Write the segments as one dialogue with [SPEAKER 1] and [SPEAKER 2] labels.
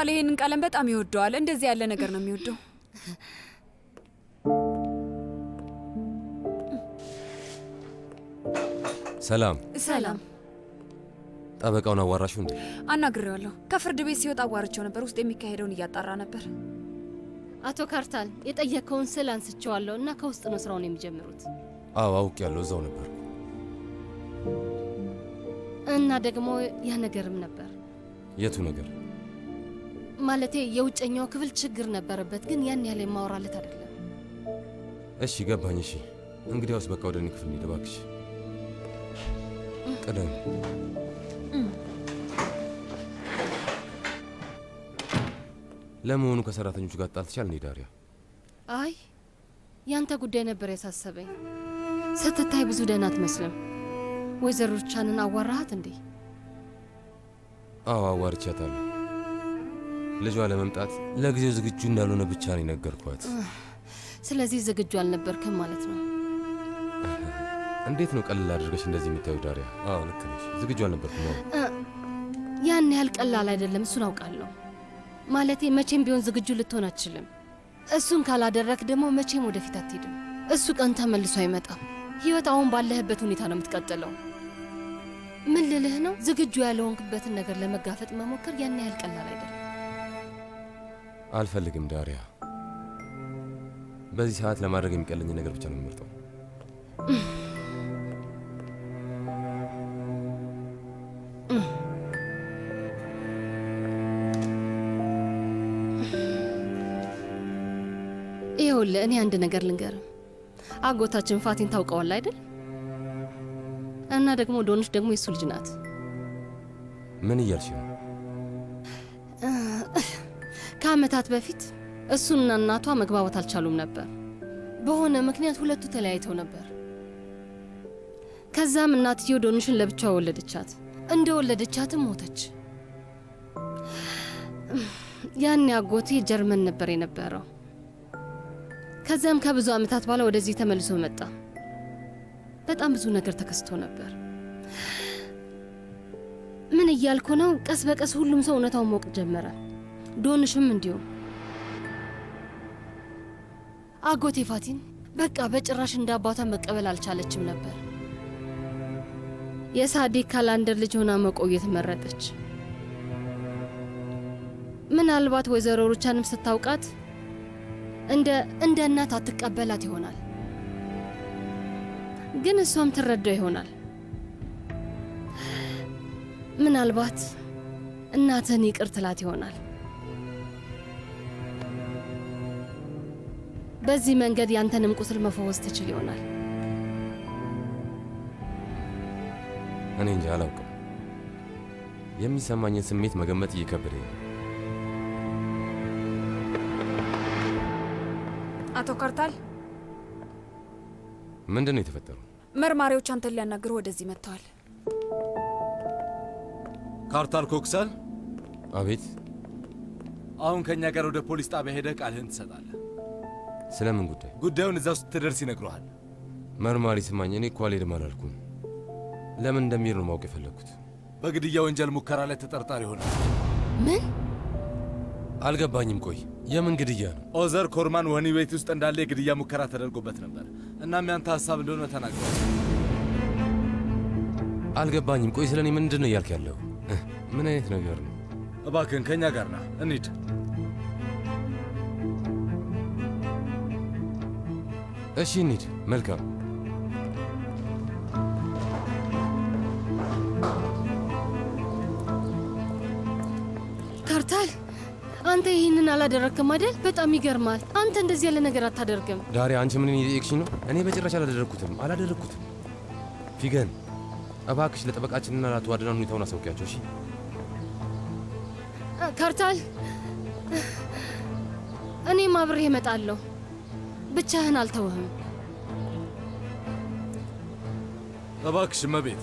[SPEAKER 1] ካርታል ይሄንን ቀለም በጣም ይወደዋል። እንደዚህ ያለ ነገር ነው የሚወደው።
[SPEAKER 2] ሰላም
[SPEAKER 1] ሰላም።
[SPEAKER 2] ጠበቃውን አዋራሹ እንዴ?
[SPEAKER 1] አናግሬዋለሁ። ከፍርድ ቤት ሲወጣ አዋርቸው ነበር። ውስጥ የሚካሄደውን እያጣራ ነበር።
[SPEAKER 3] አቶ ካርታል የጠየቀውን ስል አንስቼዋለሁ እና ከውስጥ ነው ስራውን የሚጀምሩት።
[SPEAKER 2] አዎ አውቄያለሁ፣ እዛው ነበርኩ።
[SPEAKER 3] እና ደግሞ ያ ነገርም ነበር።
[SPEAKER 2] የቱ ነገር?
[SPEAKER 3] ማለቴ የውጨኛው ክፍል ችግር ነበረበት፣ ግን ያን ያህል የማወራለት አይደለም።
[SPEAKER 2] እሺ ገባኝ። እሺ እንግዲያውስ በቃ ወደ እኔ ክፍል እንሂድ እባክሽ። ቀደም ለመሆኑ ከሰራተኞቹ ጋር ጣልተሻል እንዴ ዳሪያ?
[SPEAKER 3] አይ ያንተ ጉዳይ ነበር ያሳሰበኝ። ስትታይ ብዙ ደህና አትመስልም። ወይዘሮ ሩቻንን አዋራሃት እንዴ?
[SPEAKER 2] አዎ አዋርቻታለሁ። ልጇ ለመምጣት ለጊዜው ዝግጁ እንዳልሆነ ብቻ ነው የነገርኳት።
[SPEAKER 3] ስለዚህ ዝግጁ አልነበርክም ማለት ነው?
[SPEAKER 2] እንዴት ነው ቀላል አድርገሽ እንደዚህ የምታዩ ዳሪያ? አዎ ልክ ነሽ፣ ዝግጁ አልነበርኩም።
[SPEAKER 3] ያን ያህል ቀላል አይደለም፣ እሱን አውቃለሁ። ማለቴ መቼም ቢሆን ዝግጁ ልትሆን አትችልም። እሱን ካላደረክ ደግሞ መቼም ወደፊት አትሄድም። እሱ ቀን ተመልሶ አይመጣም። ህይወት አሁን ባለህበት ሁኔታ ነው የምትቀጥለው። ምን ልልህ ነው? ዝግጁ ያልሆንክበትን ነገር ለመጋፈጥ መሞከር ያን ያህል ቀላል አይደለም።
[SPEAKER 2] አልፈልግም ዳሪያ። በዚህ ሰዓት ለማድረግ የሚቀለኝ ነገር ብቻ ነው የምመርጠው።
[SPEAKER 3] ይኸውልህ እኔ አንድ ነገር ልንገርም። አጎታችን ፋቲን ታውቀዋል አይደል? እና ደግሞ ዶንሽ ደግሞ የሱ ልጅ ናት።
[SPEAKER 2] ምን እያልሽ ነው?
[SPEAKER 3] ከአመታት በፊት እሱና እናቷ መግባባት አልቻሉም ነበር። በሆነ ምክንያት ሁለቱ ተለያይተው ነበር። ከዛም እናትየው ዶንሽን ለብቻዋ ወለደቻት። እንደ ወለደቻትም ሞተች። ያን አጎቴ ጀርመን ነበር የነበረው። ከዚያም ከብዙ አመታት በኋላ ወደዚህ ተመልሶ መጣ። በጣም ብዙ ነገር ተከስቶ ነበር። ምን እያልኩ ነው? ቀስ በቀስ ሁሉም ሰው እውነታውን ማወቅ ጀመረ። ዶንሽም እንዲሁም። አጎቴ ፋቲን በቃ በጭራሽ እንደ አባቷ መቀበል አልቻለችም ነበር። የሳዲቅ ካላንደር ልጅ ሆና መቆየት መረጠች። ምናልባት ወይዘሮ ሩቻንም ስታውቃት እንደ እናት አትቀበላት ይሆናል፣ ግን እሷም ትረዳው ይሆናል። ምናልባት እናትህን ይቅር ትላት ይሆናል። በዚህ መንገድ ያንተንም ቁስል መፈወስ ትችል ይሆናል።
[SPEAKER 2] እኔ እንጃ አላውቅም። የሚሰማኝን ስሜት መገመት እየከበደኝ ነው።
[SPEAKER 1] አቶ ካርታል፣
[SPEAKER 2] ምንድን ነው የተፈጠረው?
[SPEAKER 1] መርማሪዎች አንተን ሊያናግሩ ወደዚህ መጥተዋል።
[SPEAKER 4] ካርታል ኮክሰል።
[SPEAKER 2] አቤት።
[SPEAKER 4] አሁን ከኛ ጋር ወደ ፖሊስ ጣቢያ ሄደህ ቃልህን ትሰጣለህ።
[SPEAKER 2] ስለምን ጉዳይ?
[SPEAKER 4] ጉዳዩን እዛው ስትደርስ ይነግሩሃል።
[SPEAKER 2] መርማሪ ስማኝ፣ እኔ እኮ አልሄድም አላልኩም። ለምን እንደሚሄድ ነው ማወቅ የፈለግኩት።
[SPEAKER 4] በግድያ ወንጀል ሙከራ ላይ ተጠርጣሪ ሆኗል።
[SPEAKER 3] ምን?
[SPEAKER 2] አልገባኝም። ቆይ የምን ግድያ ነው?
[SPEAKER 4] ኦዘር ኮርማን ወህኒ ቤት ውስጥ እንዳለ የግድያ ሙከራ ተደርጎበት ነበር። እናም ያንተ ሀሳብ እንደሆነ ተናግሯል።
[SPEAKER 2] አልገባኝም። ቆይ ስለ እኔ ምንድን ነው እያልክ ያለው? ምን አይነት ነገር ነው?
[SPEAKER 4] እባክህን ከእኛ ጋር ና፣ እንሂድ።
[SPEAKER 2] እሺ እንሂድ። መልካም።
[SPEAKER 3] ካርታል፣ አንተ ይህንን አላደረግክም አይደል? በጣም ይገርማል። አንተ እንደዚህ ያለ ነገር አታደርግም።
[SPEAKER 2] ዳሪያ፣ አንቺ ምን እየጠየቅሽኝ ነው? እኔ በጭራሽ አላደረግኩትም። ፊገን፣ እባክሽ ለጠበቃችንና ለአቶ አድናን ሁኔታውን አሳውቂያቸው። እሺ
[SPEAKER 3] ካርታል፣ እኔም አብሬህ እመጣለሁ። ብቻህን አልተውህም።
[SPEAKER 4] እባክሽ እመቤት።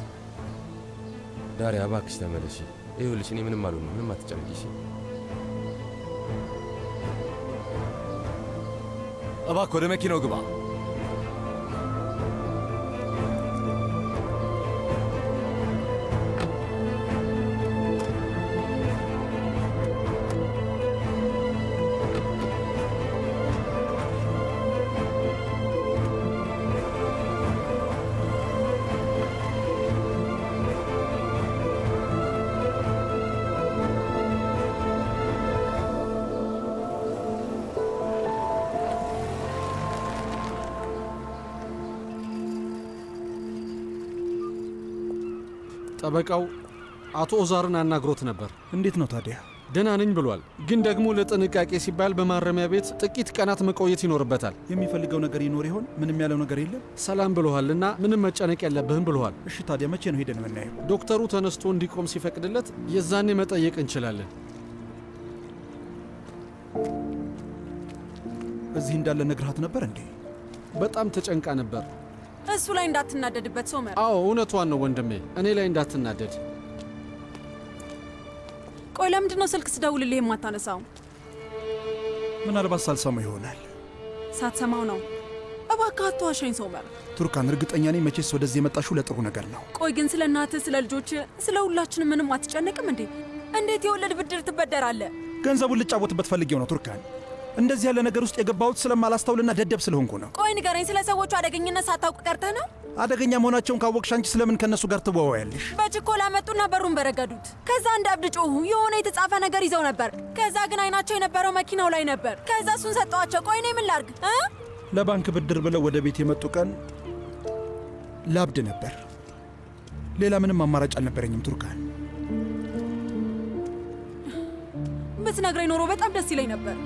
[SPEAKER 2] ዳሪያ እባክሽ ተመለሽ። ይኸውልሽ እኔ ምንም አልሆንም። ምንም አትጨነቂሽ።
[SPEAKER 4] እባክህ ወደ መኪናው ግባ።
[SPEAKER 5] ጠበቃው አቶ ኦዛርን አናግሮት ነበር።
[SPEAKER 6] እንዴት ነው ታዲያ?
[SPEAKER 5] ደህና ነኝ ብሏል። ግን ደግሞ ለጥንቃቄ ሲባል በማረሚያ ቤት ጥቂት ቀናት መቆየት ይኖርበታል።
[SPEAKER 6] የሚፈልገው ነገር ይኖር ይሆን? ምንም ያለው ነገር የለም?
[SPEAKER 5] ሰላም ብሎሃልና ምንም መጨነቅ የለብህም ብሎሃል።
[SPEAKER 6] እሺ ታዲያ መቼ ነው ሄደን የምናየው?
[SPEAKER 5] ዶክተሩ ተነስቶ እንዲቆም ሲፈቅድለት የዛኔ መጠየቅ እንችላለን።
[SPEAKER 6] እዚህ እንዳለ ነግርሃት ነበር እንዴ?
[SPEAKER 5] በጣም ተጨንቃ ነበር።
[SPEAKER 1] እሱ ላይ እንዳትናደድበት ሶመር።
[SPEAKER 5] አዎ እውነቷን ነው ወንድሜ፣ እኔ ላይ እንዳትናደድ።
[SPEAKER 1] ቆይ ለምንድን ነው ስልክ ስደውልልህ የማታነሳው?
[SPEAKER 6] ምናልባት ሳልሰማው ይሆናል።
[SPEAKER 1] ሳትሰማው ነው? እባክህ አትዋሸኝ ሶመር።
[SPEAKER 6] ቱርካን፣ እርግጠኛ ነኝ መቼስ ወደዚህ የመጣሽው ለጥሩ ነገር ነው።
[SPEAKER 1] ቆይ ግን ስለ እናትህ፣ ስለ ልጆችህ፣ ስለ ሁላችንም ምንም አትጨነቅም እንዴ? እንዴት የወለድ ብድር ትበደራለህ?
[SPEAKER 6] ገንዘቡን ልጫወትበት ፈልጌው ነው ቱርካን። እንደዚህ ያለ ነገር ውስጥ የገባሁት ስለማላስተውልና ደደብ ስለሆንኩ ነው።
[SPEAKER 1] ቆይ ንገረኝ፣ ስለ ሰዎቹ አደገኝነት ሳታውቅ ቀርተህ ነው?
[SPEAKER 6] አደገኛ መሆናቸውን ካወቅሽ አንቺ ስለምን ከነሱ ጋር ትወዋያለሽ?
[SPEAKER 1] በችኮላ መጡና በሩን በረገዱት። ከዛ እንደ አብድ ጮሁ። የሆነ የተጻፈ ነገር ይዘው ነበር። ከዛ ግን አይናቸው የነበረው መኪናው ላይ ነበር። ከዛ እሱን ሰጠዋቸው። ቆይ እኔ ምን ላርግ?
[SPEAKER 6] ለባንክ ብድር ብለው ወደ ቤት የመጡ ቀን ላብድ ነበር። ሌላ ምንም አማራጭ አልነበረኝም ቱርካን።
[SPEAKER 1] ብትነግረኝ ኖሮ በጣም ደስ ይለኝ ነበር።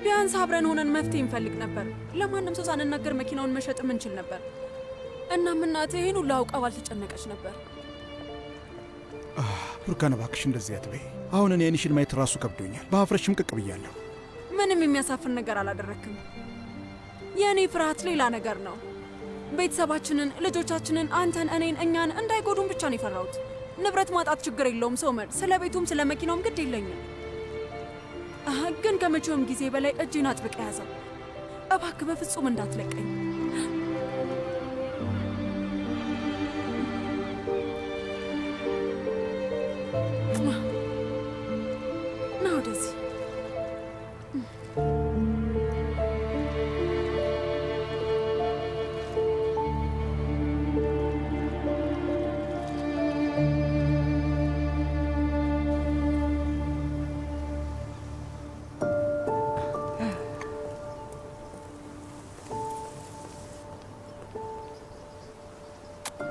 [SPEAKER 1] ቢያንስ አብረን ሆነን መፍትሄ እንፈልግ ነበር። ለማንም ሰው ሳንናገር መኪናውን መሸጥም እንችል ነበር። እናም እናትህ ይህን ሁሉ አውቃ ባልተጨነቀች ነበር።
[SPEAKER 6] ቱርካን እባክሽ እንደዚህ አትበይ። አሁን እኔ አይንሽን ማየት ራሱ ከብዶኛል። በአፍረሽ ሽምቅቅ ብያለሁ።
[SPEAKER 1] ምንም የሚያሳፍር ነገር አላደረክም። የእኔ ፍርሃት ሌላ ነገር ነው። ቤተሰባችንን፣ ልጆቻችንን፣ አንተን፣ እኔን፣ እኛን እንዳይጎዱን ብቻ ነው የፈራሁት። ንብረት ማጣት ችግር የለውም ሶመር። ስለ ቤቱም ስለ መኪናውም ግድ የለኝም። ግን ከመቼውም ጊዜ በላይ እጄን አጥብቀ ያዘው። እባክህ በፍጹም እንዳትለቀኝ። ና ወደዚህ።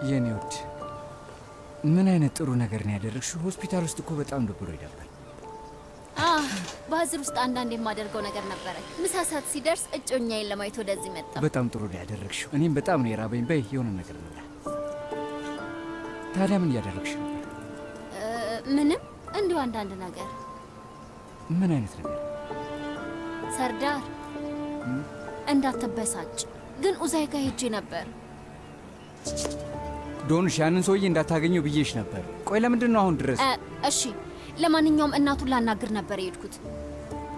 [SPEAKER 7] የኔ ውድ ምን አይነት ጥሩ ነገር ነው ያደረግሽው? ሆስፒታል ውስጥ እኮ በጣም ደብሮ ይደባል።
[SPEAKER 8] ባዝር ውስጥ አንዳንድ የማደርገው ነገር ነበረ። ምሳ ሰዓት ሲደርስ እጮኛዬን ለማየት ወደዚህ መጣ።
[SPEAKER 7] በጣም ጥሩ ነው ያደረግሽው። እኔም በጣም ነው የራበኝ። በይ የሆነ ነገር ነው። ታዲያ ምን እያደረግሽ ነበር?
[SPEAKER 8] ምንም፣ እንዲሁ አንዳንድ ነገር።
[SPEAKER 7] ምን አይነት ነገር?
[SPEAKER 8] ሰርዳር እንዳትበሳጭ፣ ግን ኡዛይ ጋር ሄጄ ነበር።
[SPEAKER 7] ዶንሽ ያንን ሰውዬ እንዳታገኘው ብዬሽ ነበር። ቆይ ለምንድን ነው አሁን ድረስ?
[SPEAKER 8] እሺ ለማንኛውም እናቱን ላናግር ነበር የሄድኩት።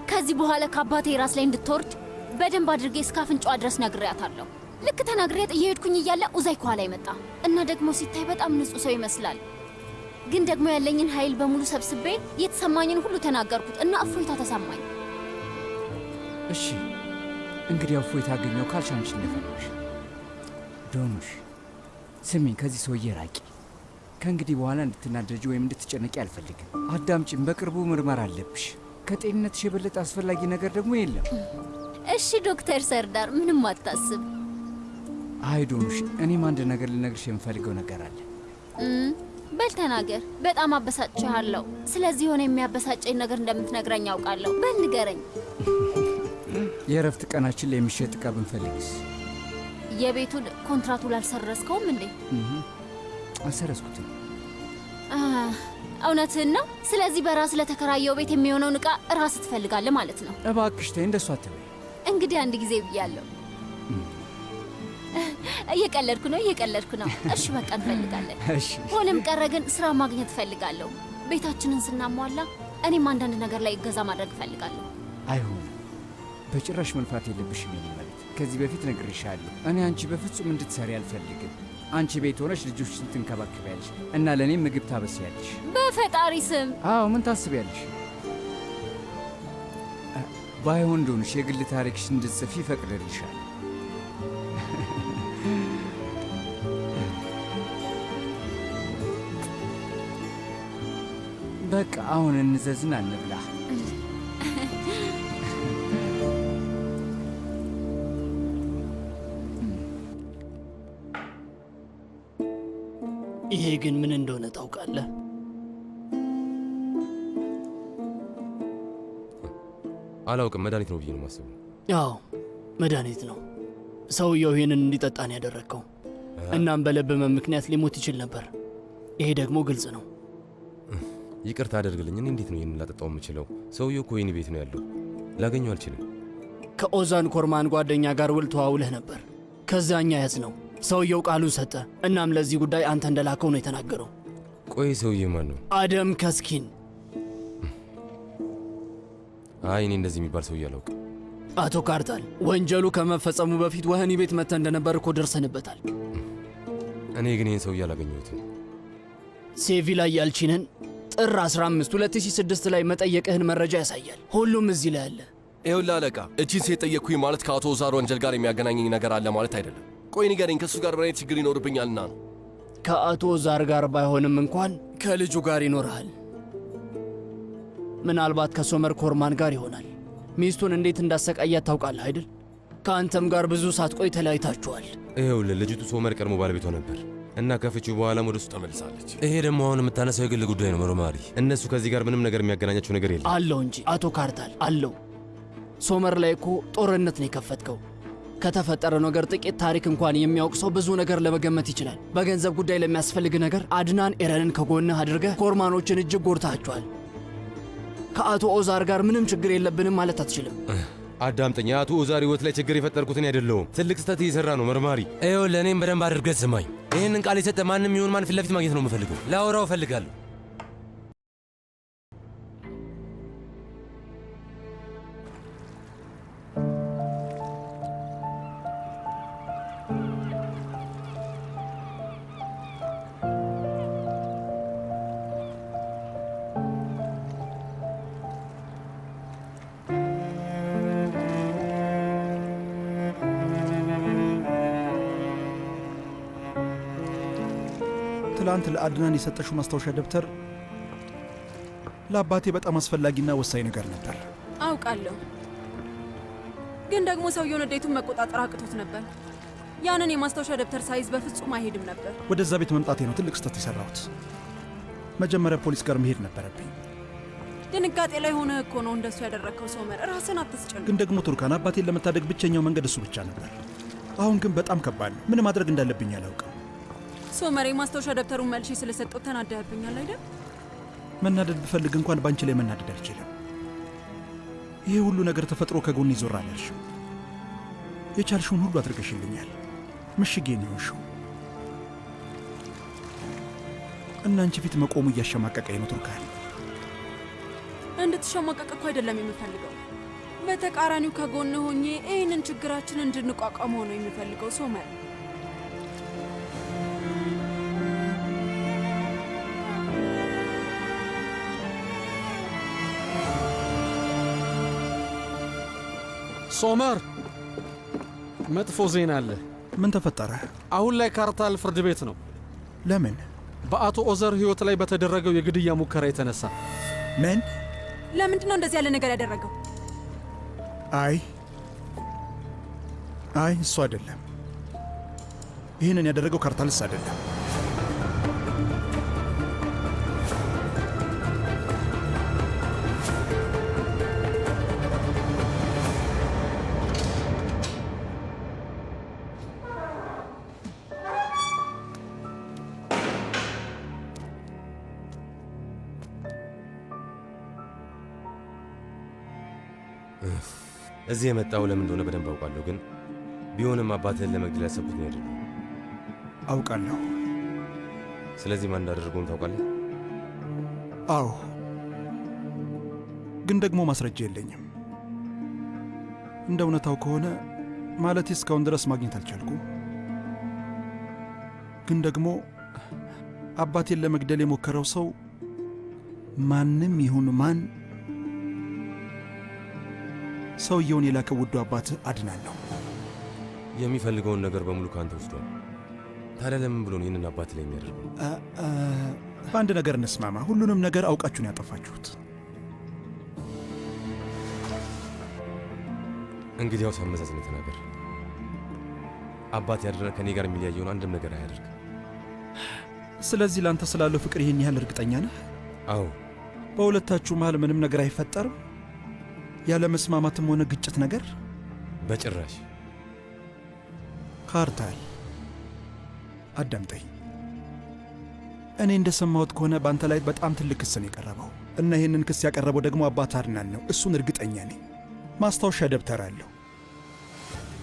[SPEAKER 8] ከዚህ በኋላ ከአባቴ ራስ ላይ እንድትወርድ በደንብ አድርጌ እስከ አፍንጫዋ ድረስ ነግሬያታለሁ። ልክ ተናግሬያት እየሄድኩኝ እያለ ኡዛይ ከኋላ ይመጣ እና ደግሞ ሲታይ በጣም ንጹሕ ሰው ይመስላል። ግን ደግሞ ያለኝን ኃይል በሙሉ ሰብስቤ የተሰማኝን ሁሉ ተናገርኩት እና እፎይታ ተሰማኝ።
[SPEAKER 7] እሺ እንግዲህ እፎይታ አገኘው ካልሽ አንቺ እንደፈለግሽ። ዶንሽ ስሚኝ፣ ከዚህ ሰውዬ ራቂ። ከእንግዲህ በኋላ እንድትናደጂ ወይም እንድትጨነቂ አልፈልግም። አዳምጪኝ፣ በቅርቡ ምርመራ አለብሽ። ከጤንነትሽ የበለጠ አስፈላጊ ነገር ደግሞ የለም።
[SPEAKER 8] እሺ ዶክተር ሰርዳር፣ ምንም አታስብ።
[SPEAKER 7] አይ ዶንሽ፣ እኔም አንድ ነገር ልነግርሽ የምፈልገው ነገር አለ።
[SPEAKER 8] በል ተናገር። በጣም አበሳጭሃለሁ። ስለዚህ የሆነ የሚያበሳጨኝ ነገር እንደምትነግረኝ ያውቃለሁ። በል ንገረኝ።
[SPEAKER 7] የእረፍት ቀናችን ላይ የሚሸጥ ዕቃ ብንፈልግስ?
[SPEAKER 8] የቤቱን ኮንትራቱን አልሰረዝከውም እንዴ?
[SPEAKER 7] አልሰረዝኩትም።
[SPEAKER 8] እውነትህን ነው? ስለዚህ በራስ ለተከራየው ቤት የሚሆነውን ዕቃ ራስ ትፈልጋለህ ማለት ነው?
[SPEAKER 7] እባክሽ ተይ፣ እንደሱ አትበይ።
[SPEAKER 8] እንግዲህ አንድ ጊዜ ብያለሁ። እየቀለድኩ ነው። እሺ በቃ እንፈልጋለን። ሆነም ቀረ ግን ስራ ማግኘት እፈልጋለሁ። ቤታችንን ስናሟላ እኔም አንዳንድ ነገር ላይ እገዛ ማድረግ እፈልጋለሁ።
[SPEAKER 7] አይሆንም፣ በጭራሽ መልፋት የለብሽም የኔ መሬት። ከዚህ በፊት ነግሬሻለሁ። እኔ አንቺ በፍጹም እንድትሰሪ አልፈልግም። አንቺ ቤት ሆነሽ ልጆችሽን ትንከባከቢያለሽ እና ለእኔም ምግብ ታበስያለሽ።
[SPEAKER 8] በፈጣሪ ስም።
[SPEAKER 7] አዎ፣ ምን ታስቢያለሽ? ባይሆን እንደሆንሽ የግል ታሪክሽ እንድትጽፊ ይፈቅድልሻል። በቃ አሁን እንዘዝና እንብላ።
[SPEAKER 9] ይሄ ግን ምን እንደሆነ ታውቃለህ?
[SPEAKER 2] አላውቅም። መድኃኒት ነው ብዬ ነው የማስበው።
[SPEAKER 9] አዎ መድኃኒት ነው። ሰውየው ይህንን እንዲጠጣን ያደረግከው። እናም በልብ ህመም ምክንያት ሊሞት ይችል ነበር። ይሄ ደግሞ ግልጽ ነው።
[SPEAKER 2] ይቅርታ አደርግልኝ። እኔ እንዴት ነው ይህንን ላጠጣው የምችለው? ሰውየው እኮ ወህኒ ቤት ነው ያለው፣ ላገኘው አልችልም።
[SPEAKER 9] ከኦዛን ኮርማን ጓደኛ ጋር ውል ተዋውለህ ነበር። ከዛኛ ያዝ ነው ሰውየው ቃሉን ሰጠ። እናም ለዚህ ጉዳይ አንተ እንደላከው ነው የተናገረው።
[SPEAKER 2] ቆይ ሰውዬ ማን ነው?
[SPEAKER 9] አደም ከስኪን።
[SPEAKER 2] አይ እኔ እንደዚህ የሚባል ሰውዬ አላውቅም።
[SPEAKER 9] አቶ ካርታል፣ ወንጀሉ ከመፈጸሙ በፊት ወህኒ ቤት መጥተህ እንደነበር እኮ ደርሰንበታል።
[SPEAKER 2] እኔ ግን ይህን ሰውዬ አላገኘሁትም።
[SPEAKER 9] ሴቪ ላይ ያልቺንን ጥር 15 2006 ላይ መጠየቅህን መረጃ ያሳያል። ሁሉም እዚህ ላይ አለ።
[SPEAKER 10] ይኸውልህ አለቃ፣ እቺን ሴት ጠየቅኩኝ ማለት ከአቶ ኦዛር ወንጀል ጋር የሚያገናኘኝ ነገር አለ ማለት አይደለም። ቆይ ንገረኝ፣ ከእሱ ጋር ምን አይነት ችግር ይኖርብኛልና ነው?
[SPEAKER 9] ከአቶ ኦዛር ጋር ባይሆንም እንኳን ከልጁ ጋር ይኖርሃል። ምናልባት ከሶመር ኮርማን ጋር ይሆናል። ሚስቱን እንዴት እንዳሰቃያት ታውቃለህ አይደል? ከአንተም ጋር ብዙ ሳትቆይ ተለያይታችኋል።
[SPEAKER 2] ይኸውልህ ልጅቱ ሶመር ቀድሞ ባለቤቷ ነበር እና ከፍቺው በኋላም ወደ እሱ ተመልሳለች። ይሄ ደግሞ አሁን የምታነሳው የግል ጉዳይ ነው መርማሪ። እነሱ ከዚህ ጋር ምንም ነገር የሚያገናኛቸው ነገር የለም።
[SPEAKER 9] አለው እንጂ አቶ ካርታል አለው። ሶመር ላይ እኮ ጦርነት ነው የከፈትከው። ከተፈጠረ ነገር ጥቂት ታሪክ እንኳን የሚያውቅ ሰው ብዙ ነገር ለመገመት ይችላል። በገንዘብ ጉዳይ ለሚያስፈልግ ነገር አድናን ኤረንን ከጎንህ አድርገህ ኮርማኖችን እጅግ ጎድታችኋል። ከአቶ ኦዛር ጋር ምንም ችግር የለብንም ማለት አትችልም።
[SPEAKER 2] አዳምጠኝ። የአቶ ኦዛር ሕይወት ላይ ችግር የፈጠርኩት እኔ አይደለሁም። ትልቅ ስህተት እየሠራ ነው መርማሪ። ይኸውልህ እኔም በደንብ አድርገህ ስማኝ። ይህንን ቃል የሰጠ ማንም ይሁን ማን ፊት ለፊት ማግኘት ነው የምፈልገው። ላወራው እፈልጋለሁ።
[SPEAKER 6] ትላንት ለአድናን የሰጠሽው ማስታወሻ ደብተር ለአባቴ በጣም አስፈላጊና ወሳኝ ነገር ነበር።
[SPEAKER 1] አውቃለሁ፣ ግን ደግሞ ሰውየውን ንዴቱን መቆጣጠር አቅቶት ነበር። ያንን የማስታወሻ ደብተር ሳይዝ በፍጹም አይሄድም ነበር።
[SPEAKER 6] ወደዛ ቤት መምጣቴ ነው ትልቅ ስህተት የሠራሁት። መጀመሪያ ፖሊስ ጋር መሄድ ነበረብኝ።
[SPEAKER 1] ድንጋጤ ላይ ሆነህ እኮ ነው እንደሱ ያደረግከው። ሶመር ራስን አትስጨን።
[SPEAKER 6] ግን ደግሞ ቱርካን፣ አባቴን ለመታደግ ብቸኛው መንገድ እሱ ብቻ ነበር። አሁን ግን በጣም ከባድ ነው። ምን ማድረግ እንዳለብኝ አላውቅም።
[SPEAKER 1] ሶመር፣ የማስታወሻ ደብተሩን መልሼ ስለሰጠው ተናደህብኛል አይደል?
[SPEAKER 6] መናደድ ብፈልግ እንኳን ባንቺ ላይ መናደድ አልችልም። ይሄ ሁሉ ነገር ተፈጥሮ ከጎን ይዞራል ያልሽው። የቻልሽውን ሁሉ አድርገሽልኛል። ምሽጌን ይሆንሽው እና አንቺ ፊት መቆሙ እያሸማቀቀኝ ነው ቱርካን።
[SPEAKER 1] እንድትሸማቀቅ እኮ አይደለም የምፈልገው። በተቃራኒው ከጎን ሆኜ ይህንን ችግራችን እንድንቋቋመው ነው የሚፈልገው ሶመር።
[SPEAKER 5] ሶመር፣ መጥፎ ዜና አለ።
[SPEAKER 6] ምን ተፈጠረ?
[SPEAKER 5] አሁን ላይ ካርታል ፍርድ ቤት ነው።
[SPEAKER 6] ለምን?
[SPEAKER 5] በአቶ ኦዘር ሕይወት ላይ በተደረገው የግድያ ሙከራ የተነሳ።
[SPEAKER 6] ምን?
[SPEAKER 1] ለምንድን ነው እንደዚህ ያለ ነገር ያደረገው?
[SPEAKER 6] አይ እሱ አይደለም። ይህንን ያደረገው ካርታልስ አይደለም።
[SPEAKER 2] እዚህ የመጣው ለምን እንደሆነ በደንብ አውቃለሁ። ግን ቢሆንም አባትህን ለመግደል ያሰብኩት ነው ያደረገው።
[SPEAKER 6] አውቃለሁ።
[SPEAKER 2] ስለዚህ ማን እንዳደረገውም ታውቃለህ?
[SPEAKER 6] አዎ፣ ግን ደግሞ ማስረጃ የለኝም። እንደ እውነታው ከሆነ ማለቴ እስካሁን ድረስ ማግኘት አልቻልኩም። ግን ደግሞ አባቴን ለመግደል የሞከረው ሰው ማንም ይሁን ማን ሰውየውን የላከው ውዱ አባትህ አድናን ነው።
[SPEAKER 2] የሚፈልገውን ነገር በሙሉ ከአንተ ወስዷል። ታዲያ ለምን ብሎ ነው ይህንን አባት ላይ የሚያደርገው?
[SPEAKER 6] በአንድ ነገር እንስማማ። ሁሉንም ነገር አውቃችሁን ያጠፋችሁት።
[SPEAKER 2] እንግዲያው ሳመዛዝን ተናገር። አባት ያደረገ ከእኔ ጋር የሚለያየውን አንድም ነገር አያደርግ።
[SPEAKER 6] ስለዚህ ላንተ ስላለው ፍቅር ይህን ያህል እርግጠኛ ነህ?
[SPEAKER 2] አዎ።
[SPEAKER 6] በሁለታችሁ መሃል ምንም ነገር አይፈጠርም? ያለ መስማማትም ሆነ ግጭት ነገር?
[SPEAKER 2] በጭራሽ።
[SPEAKER 6] ካርታል አዳምጠኝ። እኔ እንደሰማሁት ከሆነ በአንተ ላይ በጣም ትልቅ ክስ ነው የቀረበው እና ይህንን ክስ ያቀረበው ደግሞ አባት አድናን ነው። እሱን እርግጠኛ ነኝ። ማስታወሻ ደብተር አለው።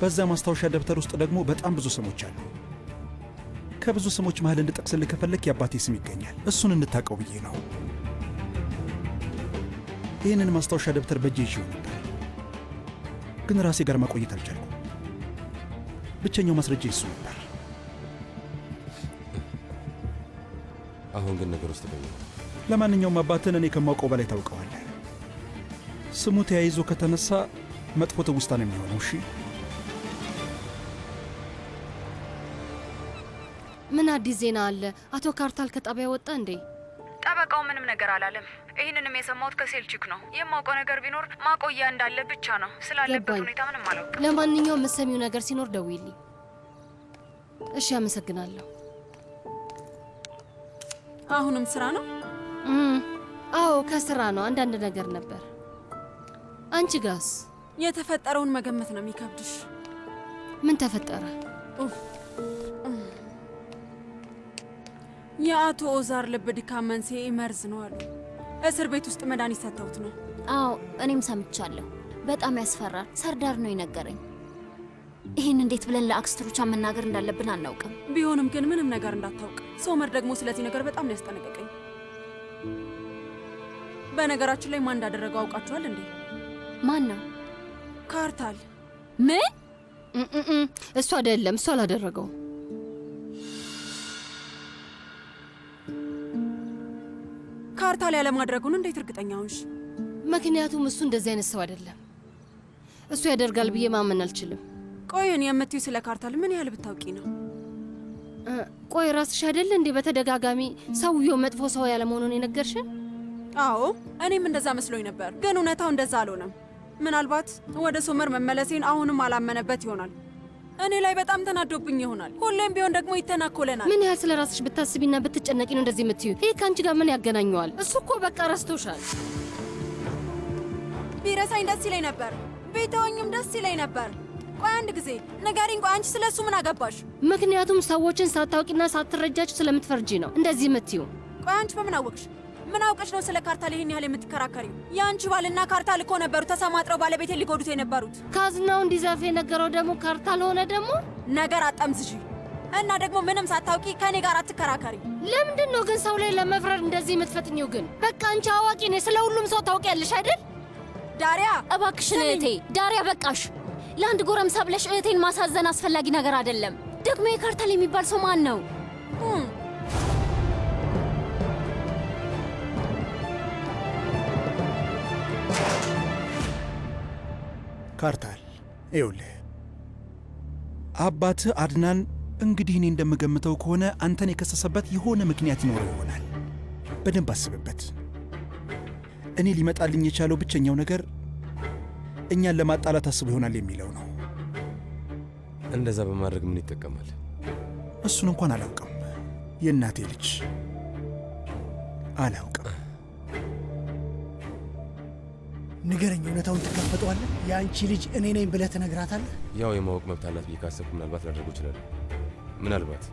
[SPEAKER 6] በዛ ማስታወሻ ደብተር ውስጥ ደግሞ በጣም ብዙ ስሞች አሉ። ከብዙ ስሞች መሃል እንድጠቅስልህ ከፈለክ የአባቴ ስም ይገኛል። እሱን እንድታውቀው ብዬ ነው። ይህንን ማስታወሻ ደብተር በእጄ ይዤው ነበር፣ ግን ራሴ ጋር ማቆየት አልቻልኩም። ብቸኛው ማስረጃ እሱ ነበር።
[SPEAKER 2] አሁን ግን ነገር ውስጥ ገኘ።
[SPEAKER 6] ለማንኛውም አባትን እኔ ከማውቀው በላይ ታውቀዋለህ። ስሙ ተያይዞ ከተነሳ መጥፎ ትውስታ ነው የሚሆነው። እሺ፣
[SPEAKER 3] ምን አዲስ ዜና አለ? አቶ ካርታል ከጣቢያ ወጣ እንዴ?
[SPEAKER 1] ጠበቃው ምንም ነገር አላለም። ይህንንም የሰማሁት ከሴልቺክ ነው። የማውቀው ነገር ቢኖር ማቆያ እንዳለ ብቻ ነው። ስላለበት ሁኔታ ምንም አላውቅም።
[SPEAKER 3] ለማንኛውም የምትሰሚው ነገር ሲኖር ደውይልኝ። እሺ፣ አመሰግናለሁ።
[SPEAKER 1] አሁንም ስራ ነው?
[SPEAKER 3] አዎ ከስራ ነው። አንዳንድ ነገር ነበር። አንቺ ጋስ?
[SPEAKER 1] የተፈጠረውን መገመት ነው የሚከብድሽ።
[SPEAKER 3] ምን ተፈጠረ?
[SPEAKER 1] የአቶ ኦዛር ልብ ድካም መንስኤ መርዝ ነው አሉ። እስር ቤት ውስጥ መድኃኒት ሰጥተውት ነው።
[SPEAKER 8] አዎ እኔም ሰምቻለሁ። በጣም ያስፈራል። ሰርዳር ነው የነገረኝ። ይህን እንዴት ብለን ለአክስትሮቿ መናገር እንዳለብን አናውቅም።
[SPEAKER 1] ቢሆንም ግን ምንም ነገር እንዳታውቅ። ሶመር ደግሞ ስለዚህ ነገር በጣም ነው ያስጠነቀቀኝ። በነገራችን ላይ ማን እንዳደረገው አውቃችኋል እንዴ?
[SPEAKER 8] ማን ነው?
[SPEAKER 1] ካርታል።
[SPEAKER 8] ምን?
[SPEAKER 3] እሱ አይደለም፣ እሱ አላደረገው።
[SPEAKER 1] ካርታል ያለማድረጉን እንዴት እርግጠኛ ሆንሽ?
[SPEAKER 3] ምክንያቱም እሱ እንደዚህ አይነት ሰው አይደለም። እሱ ያደርጋል ብዬ ማመን አልችልም።
[SPEAKER 1] ቆይን የምትዩ ስለ ካርታል ምን ያህል ብታውቂ ነው?
[SPEAKER 3] ቆይ ራስሽ አይደል እንዴ በተደጋጋሚ ሰውየው መጥፎ ሰው ያለመሆኑን የነገርሽን?
[SPEAKER 1] አዎ እኔም እንደዛ መስሎኝ ነበር፣ ግን እውነታው እንደዛ አልሆነም። ምናልባት ወደ ሶመር መመለሴን አሁንም አላመነበት ይሆናል። እኔ ላይ በጣም ተናዶብኝ ይሆናል። ሁሌም ቢሆን ደግሞ ይተናኮለናል።
[SPEAKER 3] ምን ያህል ስለ ራስሽ ብታስቢና ብትጨነቂ ነው እንደዚህ የምትዩ? ይህ ከአንቺ ጋር ምን ያገናኘዋል? እሱ እኮ በቃ ረስቶሻል።
[SPEAKER 1] ቢረሳኝ ደስ ይለኝ ነበር፣ ቢተወኝም ደስ ይለኝ ነበር። ቆይ አንድ ጊዜ ንገሪኝ። ቆይ አንቺ ስለ እሱ ምን አገባሽ?
[SPEAKER 3] ምክንያቱም ሰዎችን ሳታውቂና ሳትረጃቸው ስለምትፈርጂ ነው እንደዚህ የምትዩ።
[SPEAKER 1] ቆይ አንቺ በምን አወቅሽ? ምን አውቀሽ ነው ስለ ካርታል ይህን ያህል የምትከራከሪው? የአንቺ ባልና ካርታል እኮ ነበሩ ተሰማጥረው ባለቤቴን ሊጎዱት የነበሩት።
[SPEAKER 3] ካዝናው እንዲዘርፍ የነገረው ደግሞ ካርታል ሆነ። ደግሞ
[SPEAKER 1] ነገር አጠምዝሽ እና ደግሞ ምንም ሳታውቂ ከኔ ጋር አትከራከሪ።
[SPEAKER 3] ለምንድን ነው ግን ሰው ላይ ለመፍረድ እንደዚህ የምትፈጥኝው? ግን በቃ አንቺ አዋቂ ነሽ፣ ስለ ሁሉም ሰው ታውቂያለሽ አይደል?
[SPEAKER 1] ዳሪያ
[SPEAKER 8] እባክሽን እህቴ ዳሪያ በቃሽ። ለአንድ ጎረምሳ ብለሽ እህቴን ማሳዘን አስፈላጊ ነገር አይደለም። ደግሞ የካርታል የሚባል ሰው ማን ነው?
[SPEAKER 6] ካርታል ይኸውልህ፣ አባትህ አድናን እንግዲህ እኔ እንደምገምተው ከሆነ አንተን የከሰሰበት የሆነ ምክንያት ይኖረው ይሆናል። በደንብ አስብበት። እኔ ሊመጣልኝ የቻለው ብቸኛው ነገር እኛን ለማጣላት አስቦ ይሆናል የሚለው ነው።
[SPEAKER 2] እንደዛ በማድረግ ምን ይጠቀማል?
[SPEAKER 6] እሱን እንኳን አላውቅም። የእናቴ ልጅ አላውቅም።
[SPEAKER 11] ንገረኝ፣ እውነታውን ትጋፈጠዋለህ? የአንቺ ልጅ እኔ ነኝ ብለህ ትነግራታለህ?
[SPEAKER 2] ያው የማወቅ መብት አላት ብዬ ካሰብኩ ምናልባት ላደርጉ ይችላል። ምናልባት።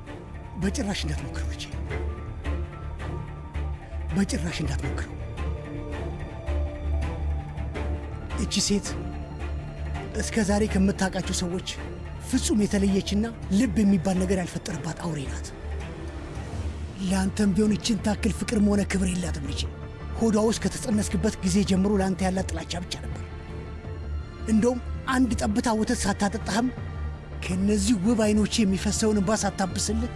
[SPEAKER 11] በጭራሽ እንዳትሞክረው ልጄ፣ በጭራሽ እንዳትሞክረው። እቺ ሴት እስከ ዛሬ ከምታውቃቸው ሰዎች ፍጹም የተለየችና ልብ የሚባል ነገር ያልፈጠረባት አውሬ ናት። ለአንተም ቢሆን እችን ታክል ፍቅርም ሆነ ክብር የላትም ልጄ። ሆዷ ውስጥ ከተጸነስክበት ጊዜ ጀምሮ ለአንተ ያላት ጥላቻ ብቻ ነበር። እንደውም አንድ ጠብታ ወተት ሳታጠጣህም ከእነዚህ ውብ አይኖች የሚፈሰውን እንባ ሳታብስልህ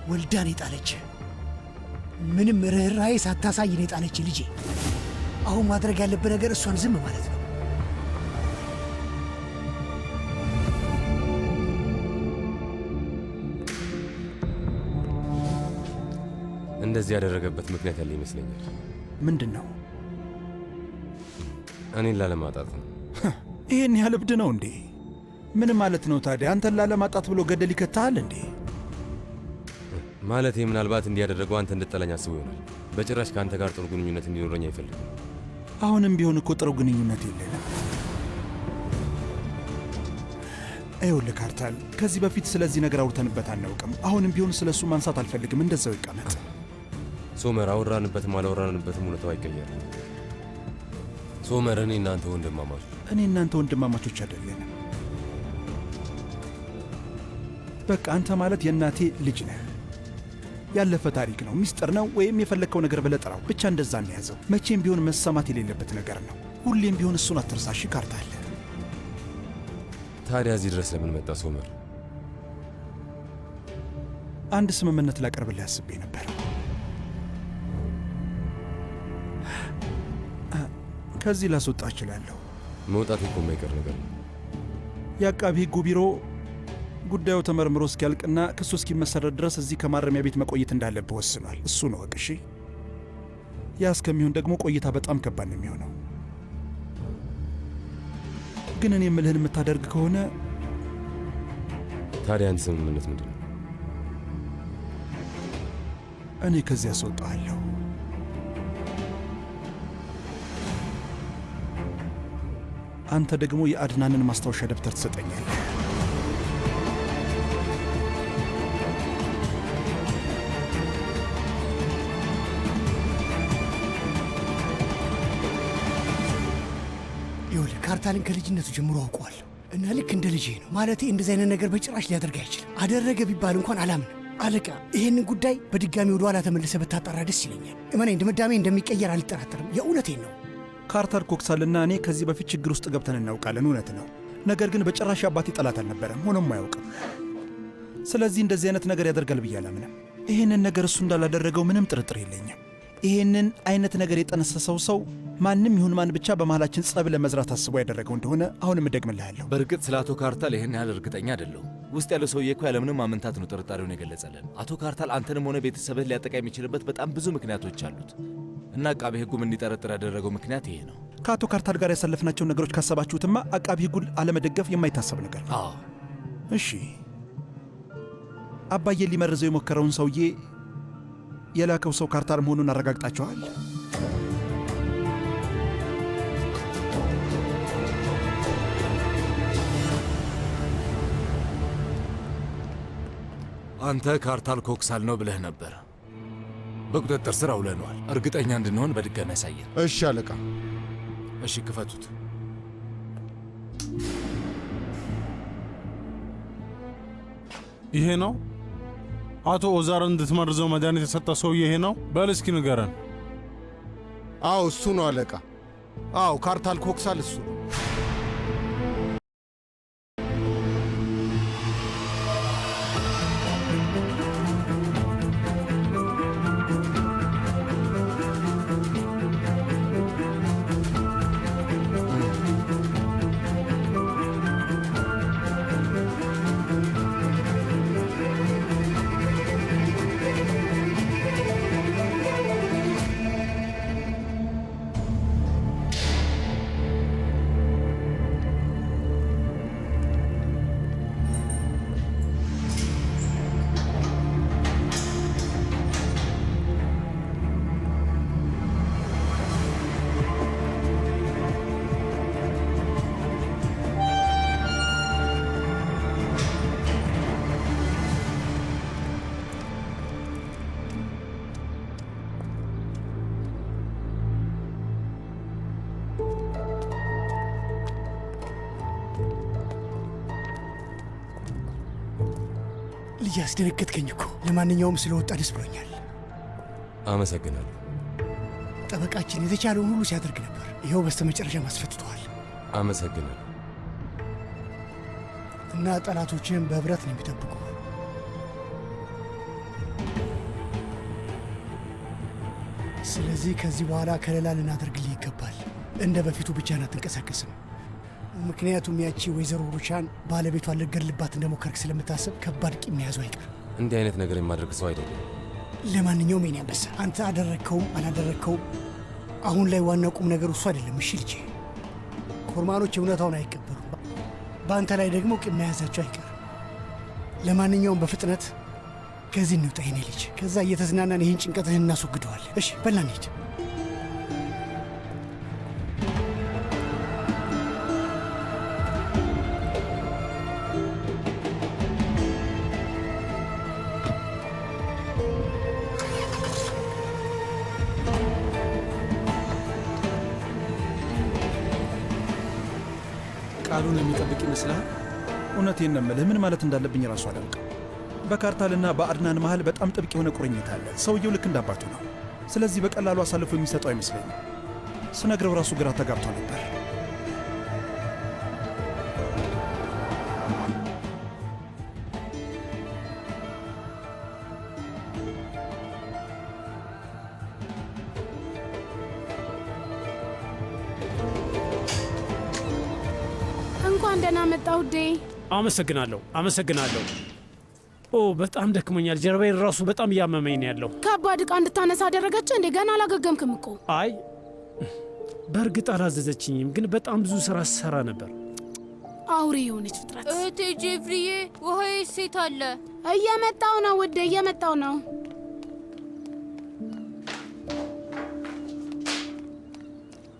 [SPEAKER 11] ወልዳን የጣለች፣ ምንም ርኅራኄ ሳታሳይን የጣለች ልጄ። አሁን ማድረግ ያለብህ ነገር እሷን ዝም ማለት ነው።
[SPEAKER 2] እንደዚህ ያደረገበት ምክንያት ያለ ይመስለኛል።
[SPEAKER 6] ምንድን ነው?
[SPEAKER 2] እኔን ላለማጣት ነው።
[SPEAKER 6] ይህን ያህል እብድ ነው እንዴ? ምን ማለት ነው ታዲያ? አንተን ላለማጣት ብሎ ገደል ይከታሃል እንዴ?
[SPEAKER 2] ማለቴ ምናልባት እንዲያደረገው አንተ እንድጠላኝ አስቦ ይሆናል። በጭራሽ ከአንተ ጋር ጥሩ ግንኙነት እንዲኖረኝ አይፈልግም።
[SPEAKER 6] አሁንም ቢሆን እኮ ጥሩ ግንኙነት የለንም። ይኸውልህ ካርታል፣ ከዚህ በፊት ስለዚህ ነገር አውርተንበት አናውቅም። አሁንም ቢሆን ስለ እሱ ማንሳት አልፈልግም። እንደዛው ይቀመጥ።
[SPEAKER 2] ሶመር፣ አወራንበትም አላወራንበትም እውነታው አይቀየርም። ሶመር፣ እኔ እናንተ ወንድማማቾች አይደለንም። በቃ አንተ ማለት የእናቴ ልጅ ነህ። ያለፈ ታሪክ ነው፣ ሚስጥር ነው፣ ወይም የፈለግከው ነገር ብለህ ጥራው። ብቻ እንደዛ እንያዘው። መቼም ቢሆን መሰማት የሌለበት ነገር ነው። ሁሌም ቢሆን እሱን አትርሳሽ ካርታል። ታዲያ እዚህ ድረስ ለምን መጣ ሶመር?
[SPEAKER 6] አንድ ስምምነት ላቀርብልህ አስቤ ነበር። ከዚህ ላስወጣ እችላለሁ።
[SPEAKER 2] መውጣት እኮ የማይቀር ነገር ነው።
[SPEAKER 6] የአቃቢ ሕጉ ቢሮ ጉዳዩ ተመርምሮ እስኪያልቅና ክሱ እስኪመሰረት ድረስ እዚህ ከማረሚያ ቤት መቆየት እንዳለብህ ወስኗል። እሱን እወቅ እሺ። ያ እስከሚሆን ደግሞ ቆይታ በጣም ከባድ ነው የሚሆነው። ግን እኔ የምልህን የምታደርግ ከሆነ
[SPEAKER 2] ታዲያ አንድ ስምምነት ምንድን ነው?
[SPEAKER 6] እኔ ከዚህ ያስወጣሃለሁ። አንተ ደግሞ የአድናንን ማስታወሻ ደብተር ትሰጠኛለህ።
[SPEAKER 11] ይኸውልህ ካርታልን ከልጅነቱ ጀምሮ አውቀዋለሁ እና ልክ እንደ ልጄ ነው። ማለቴ እንደዚህ አይነት ነገር በጭራሽ ሊያደርግ አይችልም። አደረገ ቢባል እንኳን አላምንም። አለቃ፣ ይህንን ጉዳይ በድጋሚ ወደ ኋላ ተመልሰ ብታጣራ ደስ ይለኛል። እመነኝ፣ ድምዳሜ እንደሚቀየር አልጠራጠርም። የእውነቴን ነው።
[SPEAKER 6] ካርተር ኮክሳልና እኔ ከዚህ በፊት ችግር ውስጥ ገብተን እናውቃለን። እውነት ነው። ነገር ግን በጭራሽ አባቴ ጠላት አልነበረም፣ ሆኖም አያውቅም። ስለዚህ እንደዚህ አይነት ነገር ያደርጋል ብዬ አላምንም። ይህንን ነገር እሱ እንዳላደረገው ምንም ጥርጥር የለኝም። ይህንን አይነት ነገር የጠነሰሰው ሰው ማንም ይሁን ማን ብቻ በመሃላችን ጸብ ለመዝራት አስቦ ያደረገው እንደሆነ አሁንም እደግምልሃለሁ።
[SPEAKER 4] በእርግጥ ስለ አቶ ካርታል ይህን ያህል እርግጠኛ አይደለሁም። ውስጥ ያለው ሰውዬ እኮ ያለምንም ማመንታት ነው ጥርጣሬውን የገለጸልን። አቶ ካርታል አንተንም ሆነ ቤተሰብህ ሊያጠቃ የሚችልበት በጣም ብዙ ምክንያቶች አሉት እና አቃቢ ሕጉም እንዲጠረጥር ያደረገው ምክንያት ይሄ ነው።
[SPEAKER 6] ከአቶ ካርታል ጋር ያሳለፍናቸውን ነገሮች ካሰባችሁትማ አቃቢ ሕጉን አለመደገፍ የማይታሰብ ነገር ነው።
[SPEAKER 4] አዎ
[SPEAKER 6] እሺ፣ አባዬን ሊመርዘው የሞከረውን ሰውዬ የላከው ሰው ካርታል መሆኑን አረጋግጣችኋል?
[SPEAKER 4] አንተ ካርታል ኮክሳል ነው ብለህ ነበር። በቁጥጥር ስር አውለነዋል። እርግጠኛ እንድንሆን በድጋሚ ያሳየን።
[SPEAKER 12] እሺ አለቃ።
[SPEAKER 4] እሺ ክፈቱት።
[SPEAKER 13] ይሄ ነው አቶ ኦዛርን እንድትመርዘው መድኃኒት የሰጠ ሰውዬ ይሄ ነው? በል እስኪ ንገረን።
[SPEAKER 12] አዎ እሱ ነው አለቃ። አዎ ካርታል ኮክሳል እሱ ነው።
[SPEAKER 11] ልጅ ያስደነገጥከኝ እኮ። ለማንኛውም ስለወጣ ደስ ብሎኛል።
[SPEAKER 2] አመሰግናለሁ።
[SPEAKER 11] ጠበቃችን የተቻለውን ሁሉ ሲያደርግ ነበር። ይኸው በስተመጨረሻ አስፈትተዋል።
[SPEAKER 2] አመሰግናለሁ።
[SPEAKER 11] እና ጠላቶችህም በህብረት ነው የሚጠብቁ። ስለዚህ ከዚህ በኋላ ከለላ ልናደርግልህ ይገባል። እንደ በፊቱ ብቻህን አትንቀሳቀስም። ምክንያቱም ያቺ ወይዘሮ ሩቻን ባለቤቷን ልትገድልባት እንደሞከርክ ስለምታስብ ከባድ ቂም መያዙ አይቀርም።
[SPEAKER 2] እንዲህ አይነት ነገር የማድረግ ሰው አይደለም።
[SPEAKER 11] ለማንኛውም የኔ አንበሳ፣ አንተ አደረግከውም አላደረግከውም አሁን ላይ ዋናው ቁም ነገሩ እሱ አይደለም። እሺ ልጄ፣ ኮርማኖች እውነታውን አይቀበሉም። በአንተ ላይ ደግሞ ቂም መያዛቸው አይቀርም። ለማንኛውም በፍጥነት ከዚህ እንውጣ የኔ ልጅ። ከዛ እየተዝናናን ይህን ጭንቀትህን እናስወግደዋለን። እሺ በላ እንሂድ።
[SPEAKER 5] ቃሉን የሚጠብቅ ይመስልሃል?
[SPEAKER 2] እውነቴን ነው የምልህ፣ ምን ማለት እንዳለብኝ ራሱ አላውቅም። በካርታልና በአድናን መሃል በጣም ጥብቅ የሆነ ቁርኝት አለ። ሰውየው ልክ እንዳባቱ ነው። ስለዚህ በቀላሉ አሳልፎ የሚሰጠው አይመስለኝም። ስነግረው ራሱ ግራ ተጋብቶ ነበር።
[SPEAKER 14] እንኳን ደህና መጣ ውዴ።
[SPEAKER 15] አመሰግናለሁ። ኦ በጣም ደክሞኛል። ጀርባዬን ራሱ በጣም እያመመኝ ነው ያለው።
[SPEAKER 14] ከባድ ዕቃ እንድታነሳ አደረገች እንዴ? ገና አላገገምክም እኮ።
[SPEAKER 15] አይ በእርግጥ አላዘዘችኝም፣ ግን በጣም ብዙ ስራ ስሰራ ነበር።
[SPEAKER 14] አውሬ የሆነች ፍጥረት።
[SPEAKER 8] እህቴ ጄፍሪዬ፣ ውሃዬ ሴት አለ።
[SPEAKER 14] እየመጣው ነው ውዴ፣ እየመጣው ነው።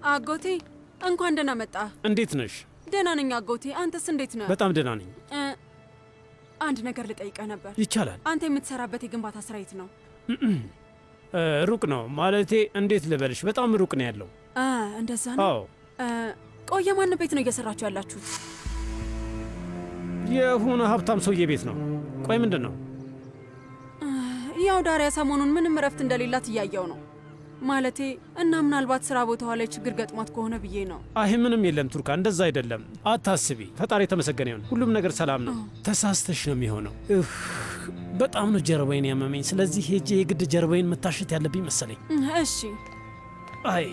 [SPEAKER 1] አጎቴ እንኳን ደህና መጣ።
[SPEAKER 15] እንዴት ነሽ?
[SPEAKER 1] ደህና ነኝ አጎቴ፣ አንተስ እንዴት ነህ?
[SPEAKER 15] በጣም ደህና ነኝ።
[SPEAKER 1] አንድ ነገር ልጠይቀህ ነበር።
[SPEAKER 15] ይቻላል።
[SPEAKER 1] አንተ የምትሰራበት የግንባታ ስራ የት ነው?
[SPEAKER 15] ሩቅ ነው ማለቴ፣ እንዴት ልበልሽ፣ በጣም ሩቅ ነው ያለው።
[SPEAKER 1] እንደዛ ነው?
[SPEAKER 15] አዎ።
[SPEAKER 1] ቆየ ማን ቤት ነው እየሰራችሁ ያላችሁት?
[SPEAKER 15] የሆነ ሀብታም ሰውዬ ቤት ነው። ቆይ ምንድን ነው?
[SPEAKER 1] ያው ዳሪያ ሰሞኑን ምንም እረፍት እንደሌላት እያየው ነው ማለቴ፣ እና ምናልባት ስራ ቦታዋ ላይ ችግር ገጥሟት ከሆነ ብዬ ነው።
[SPEAKER 15] አይ ምንም የለም ቱርካ፣ እንደዛ አይደለም። አታስቢ፣ ፈጣሪ የተመሰገነ ይሁን፣ ሁሉም ነገር ሰላም ነው። ተሳስተሽ ነው የሚሆነው። በጣም ነው ጀርባዬን ያመመኝ። ስለዚህ ሄጄ የግድ ጀርባዬን መታሸት ያለብኝ መሰለኝ።
[SPEAKER 1] እሺ።
[SPEAKER 15] አይ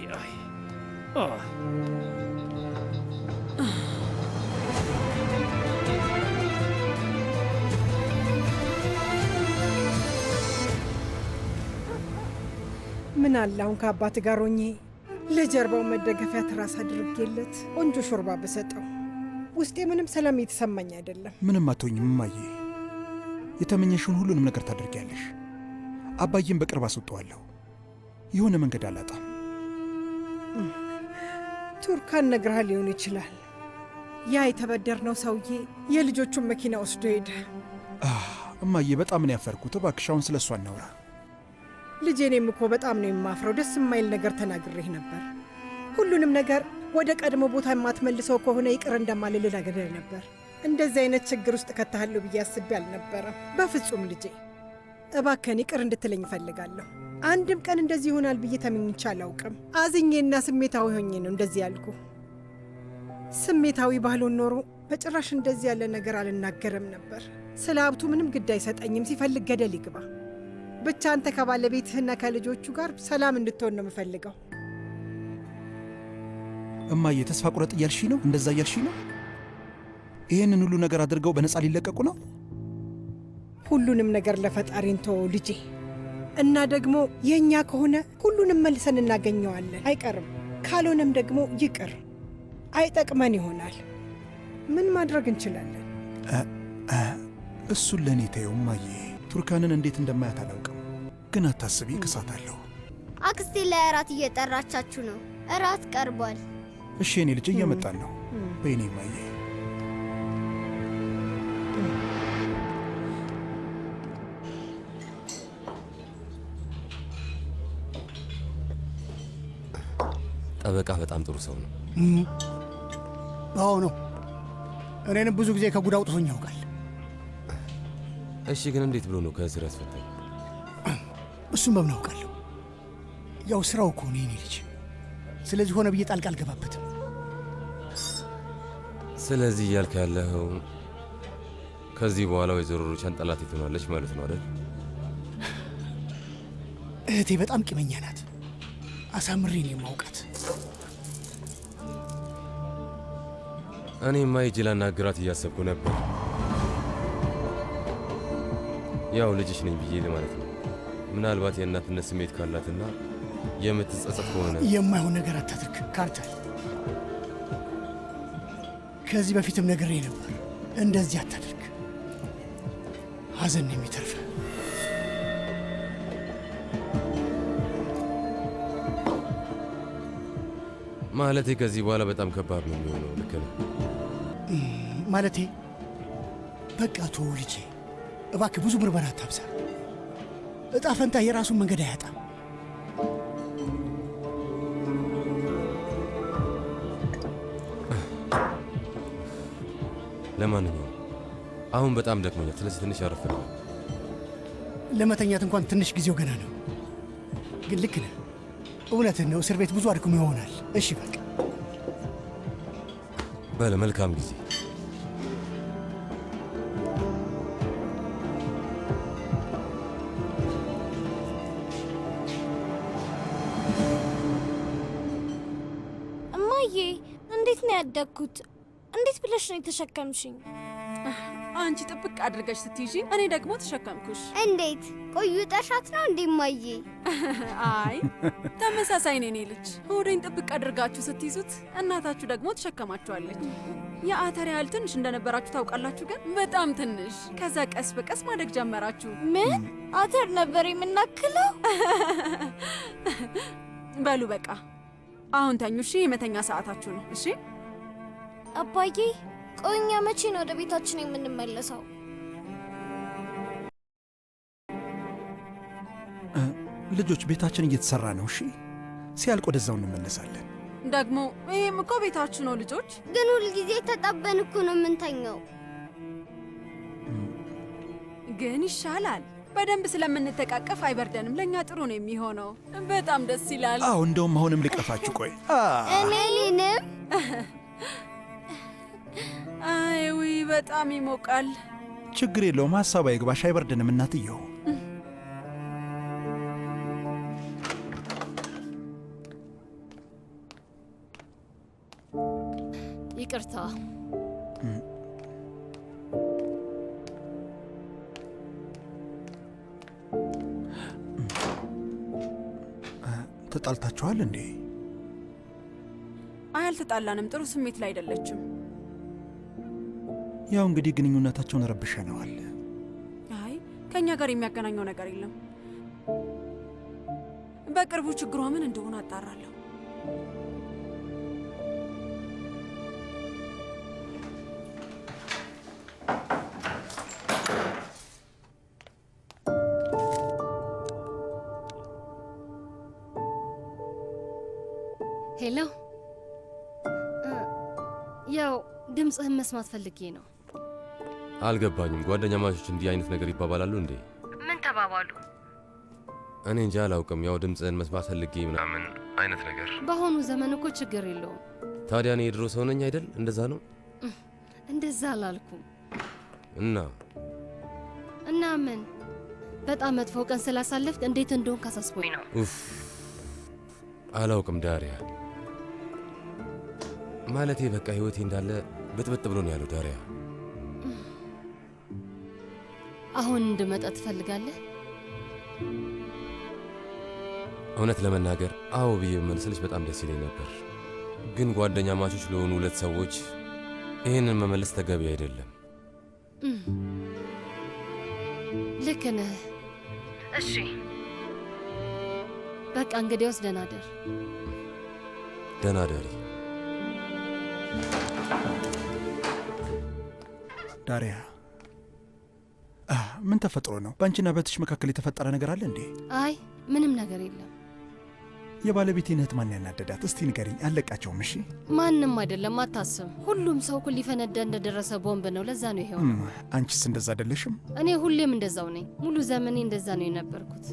[SPEAKER 16] ምን አለ አሁን ከአባት ጋር ሆኜ ለጀርባው መደገፊያ ትራስ አድርጌለት ቆንጆ ሾርባ በሰጠው። ውስጤ ምንም ሰላም የተሰማኝ አይደለም።
[SPEAKER 2] ምንም አትሆኝም እማዬ። የተመኘሽውን ሁሉንም ነገር ታደርጊያለሽ። አባዬን በቅርብ አስወጠዋለሁ። የሆነ መንገድ አላጣም።
[SPEAKER 16] ቱርካን ነግረሃ ሊሆን ይችላል። ያ የተበደርነው ሰውዬ የልጆቹን መኪና ወስዶ ሄደ።
[SPEAKER 2] እማዬ በጣም ነው ያፈርኩት። እባክሽ አሁን ስለ እሷ እናውራ።
[SPEAKER 16] ልጄ፣ እኔም እኮ በጣም ነው የማፍረው። ደስ የማይል ነገር ተናግሬህ ነበር። ሁሉንም ነገር ወደ ቀድሞ ቦታ የማትመልሰው ከሆነ ይቅር እንደማልል ነግሬህ ነበር። እንደዚህ አይነት ችግር ውስጥ ከታሃለሁ ብዬ አስቤ አልነበረም። በፍጹም ልጄ፣ እባክህን ይቅር እንድትለኝ እፈልጋለሁ። አንድም ቀን እንደዚህ ይሆናል ብዬ ተመኝቼ አላውቅም። አዝኜና ስሜታዊ ሆኜ ነው እንደዚህ ያልኩ። ስሜታዊ ባልሆን ኖሮ በጭራሽ እንደዚህ ያለ ነገር አልናገርም ነበር። ስለ ሀብቱ ምንም ግድ አይሰጠኝም። ሲፈልግ ገደል ይግባ። ብቻ አንተ ከባለቤትህና ከልጆቹ ጋር ሰላም እንድትሆን ነው የምፈልገው።
[SPEAKER 2] እማዬ ተስፋ ቁረጥ እያልሽ ነው? እንደዛ እያልሽ ነው? ይህንን ሁሉ ነገር አድርገው በነፃ ሊለቀቁ ነው?
[SPEAKER 16] ሁሉንም ነገር ለፈጣሪ እንተወው ልጄ። እና ደግሞ የእኛ ከሆነ ሁሉንም መልሰን እናገኘዋለን፣ አይቀርም። ካልሆነም ደግሞ ይቅር፣ አይጠቅመን ይሆናል። ምን ማድረግ እንችላለን?
[SPEAKER 2] እሱን ለእኔ ተይው እማዬ። ቱርካንን እንዴት እንደማያት አላውቅም፣ ግን አታስቢ፣ እክሳታለሁ።
[SPEAKER 17] አክስቴ ላይ እራት እየጠራቻችሁ ነው። እራት ቀርቧል።
[SPEAKER 2] እሺ የኔ ልጅ እየመጣን ነው። በይኔ እማዬ።
[SPEAKER 10] ጠበቃ በጣም ጥሩ ሰው ነው።
[SPEAKER 11] አዎ ነው። እኔንም ብዙ ጊዜ ከጉድ አውጥቶኝ ያውቃል።
[SPEAKER 10] እሺ ግን እንዴት ብሎ ነው ከእስር ያስፈታኝ?
[SPEAKER 11] እሱም በምን አውቃለሁ? ያው ስራው እኮ ነው የኔ ልጅ። ስለዚህ ሆነ ብዬ ጣልቃ አልገባበትም።
[SPEAKER 10] ስለዚህ እያልክ ያለኸው ከዚህ በኋላ ወይዘሮ ሩቻን ጠላት ትሆናለች ማለት ነው አይደል?
[SPEAKER 11] እህቴ በጣም ቂመኛ ናት። አሳምሬ ነው የማውቃት።
[SPEAKER 10] እኔማ ሂጅ ላናግራት እያሰብኩ ነበር። ያው ልጅሽ ነኝ ብዬ ማለት ነው። ምናልባት የእናትነት ስሜት ካላትና የምትጸጸት ከሆነ
[SPEAKER 11] የማይሆን ነገር አታድርግ ካርታል። ከዚህ በፊትም ነግሬ ነበር፣ እንደዚህ አታድርግ። ሐዘን ነው የሚተርፈ።
[SPEAKER 18] ማለቴ ከዚህ በኋላ በጣም ከባድ ነው የሚሆነው። ልክ ነህ።
[SPEAKER 11] ማለቴ በቃ ተው ልጄ፣ እባክህ ብዙ ምርመራ አታብዛ። እጣ ፈንታ የራሱን መንገድ አያጣም።
[SPEAKER 18] ለማንኛውም አሁን በጣም ደክሞኛል። ስለዚህ ትንሽ አረፍ ነው።
[SPEAKER 11] ለመተኛት እንኳን ትንሽ ጊዜው ገና ነው። ግን ልክ ነህ፣ እውነትን ነው። እስር ቤት ብዙ አድክሞ ይሆናል። እሺ በቃ
[SPEAKER 18] በለ፣ መልካም ጊዜ።
[SPEAKER 17] እማዬ እንዴት ነው ያደግኩት? እንዴት ብለሽ ነው የተሸከምሽኝ?
[SPEAKER 1] አንቺ ጥብቅ አድርገሽ ስትይዢ፣ እኔ ደግሞ ተሸከምኩሽ።
[SPEAKER 17] እንዴት? ቆዩ ጠሻት ነው እንዴ እማዬ?
[SPEAKER 1] አይ ተመሳሳይ ነው። እኔ ልጅ ሆዴን ጥብቅ አድርጋችሁ ስትይዙት፣ እናታችሁ ደግሞ ተሸከማችኋለች። የአተር ያህል ትንሽ እንደነበራችሁ ታውቃላችሁ፣ ግን በጣም ትንሽ። ከዛ ቀስ በቀስ ማደግ ጀመራችሁ።
[SPEAKER 17] ምን አተር ነበር የምናክለው?
[SPEAKER 1] በሉ በቃ አሁን ተኙ። እሺ፣ የመተኛ ሰዓታችሁ ነው። እሺ
[SPEAKER 17] አባዬ፣ ቆይ እኛ መቼ ነው ወደ ቤታችን የምንመለሰው?
[SPEAKER 2] ልጆች ቤታችን እየተሰራ ነው። እሺ ሲያልቅ ወደዛው እንመለሳለን።
[SPEAKER 1] ደግሞ ይህም እኮ ቤታችሁ ነው ልጆች።
[SPEAKER 17] ግን ሁልጊዜ ተጣበን እኮ ነው የምንተኛው።
[SPEAKER 1] ግን ይሻላል። በደንብ ስለምንተቃቀፍ አይበርደንም። ለእኛ ጥሩ ነው የሚሆነው። በጣም ደስ ይላል።
[SPEAKER 2] አዎ እንደውም አሁንም ልቀፋችሁ። ቆይ
[SPEAKER 17] እኔንም
[SPEAKER 1] አይዊ በጣም ይሞቃል።
[SPEAKER 2] ችግር የለውም፣ ሀሳብ አይግባሽ። አይበርደንም እናትየው።
[SPEAKER 3] ይቅርታ።
[SPEAKER 2] ተጣልታችኋል እንዴ?
[SPEAKER 1] አይ አልተጣላንም። ጥሩ ስሜት ላይ አይደለችም።
[SPEAKER 2] ያው እንግዲህ ግንኙነታቸውን ረብሸነዋል።
[SPEAKER 1] አይ ከእኛ ጋር የሚያገናኘው ነገር የለም። በቅርቡ ችግሯ ምን እንደሆነ አጣራለሁ።
[SPEAKER 3] ሄሎ፣ ያው ድምፅህን መስማት ፈልጌ ነው።
[SPEAKER 18] አልገባኝም። ጓደኛ ማቾች እንዲህ አይነት ነገር ይባባላሉ እንዴ?
[SPEAKER 3] ምን ተባባሉ?
[SPEAKER 18] እኔ እንጂ አላውቅም። ያው ድምፅህን መስማት ፈልጌ ምናምን አይነት ነገር።
[SPEAKER 3] በአሁኑ ዘመን እኮ ችግር የለውም።
[SPEAKER 18] ታዲያ እኔ የድሮ ሰው ነኝ አይደል? እንደዛ ነው።
[SPEAKER 3] እንደዛ አላልኩም።
[SPEAKER 18] እና
[SPEAKER 3] ምን በጣም መጥፎ ቀን ስላሳለፍክ እንዴት እንደሆን ካሳስቦኝ ነው።
[SPEAKER 18] ኡፍ አላውቅም ዳሪያ። ማለቴ በቃ ህይወቴ እንዳለ ብጥብጥ ብሎ ነው ያለው ዳሪያ።
[SPEAKER 3] አሁን እንድመጣ ትፈልጋለህ?
[SPEAKER 18] እውነት ለመናገር አዎ ብዬ በመልስልሽ በጣም ደስ ይለኝ ነበር፣ ግን ጓደኛ ማቾች ለሆኑ ሁለት ሰዎች ይህንን መመለስ ተገቢ አይደለም።
[SPEAKER 3] ልክ ነህ። እሺ በቃ እንግዲያውስ ደህና ደር።
[SPEAKER 18] ደህና ደሪ
[SPEAKER 2] ዳሪያ። ምን ተፈጥሮ ነው? በአንቺና በትሽ መካከል የተፈጠረ ነገር አለ እንዴ?
[SPEAKER 3] አይ ምንም ነገር የለም።
[SPEAKER 2] የባለቤቴን እህት ማን ያናደዳት? እስቲ ንገሪኝ። አለቃቸውም? እሺ
[SPEAKER 3] ማንም አይደለም፣ አታስብ። ሁሉም ሰው እኮ ሊፈነዳ እንደደረሰ ቦምብ ነው። ለዛ ነው ይሄው።
[SPEAKER 2] አንቺስ እንደዛ አይደለሽም?
[SPEAKER 3] እኔ ሁሌም እንደዛው ነኝ። ሙሉ ዘመኔ እንደዛ ነው የነበርኩት።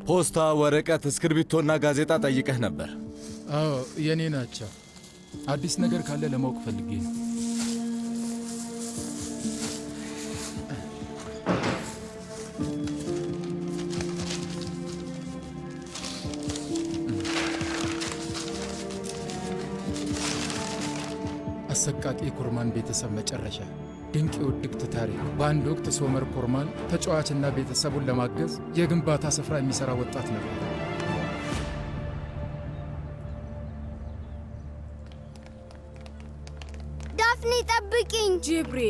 [SPEAKER 4] ፖስታ፣ ወረቀት፣ እስክርቢቶና ጋዜጣ ጠይቀህ ነበር።
[SPEAKER 19] አዎ የኔ ናቸው። አዲስ ነገር ካለ ለማወቅ ፈልጌ ነው። አሰቃቂ ኩርማን ቤተሰብ መጨረሻ። ድንቅ የውድቅት ታሪክ። በአንድ ወቅት ሶመር ኩርማን ተጫዋችና ቤተሰቡን ለማገዝ የግንባታ ስፍራ የሚሠራ ወጣት ነበር።
[SPEAKER 17] ዳፍኔ ጠብቂኝ።
[SPEAKER 20] ጅብሬ፣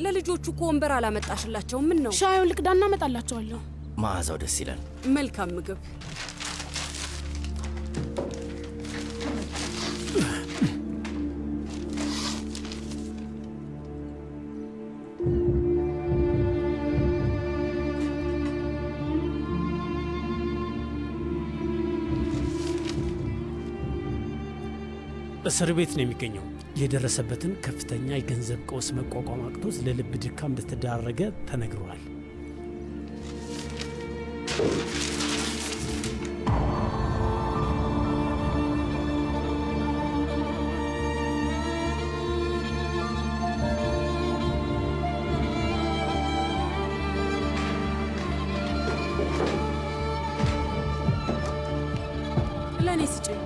[SPEAKER 20] ለልጆቹ እኮ ወንበር አላመጣሽላቸው? ምን ነው?
[SPEAKER 14] ሻዩን ልቅዳ እናመጣላቸዋለሁ።
[SPEAKER 21] መዓዛው ደስ ይላል።
[SPEAKER 20] መልካም ምግብ።
[SPEAKER 15] እስር ቤት ነው የሚገኘው። የደረሰበትን ከፍተኛ የገንዘብ ቀውስ መቋቋም አቅቶት ለልብ ድካም እንደተዳረገ ተነግሯል።
[SPEAKER 1] ለእኔ ስጭኝ።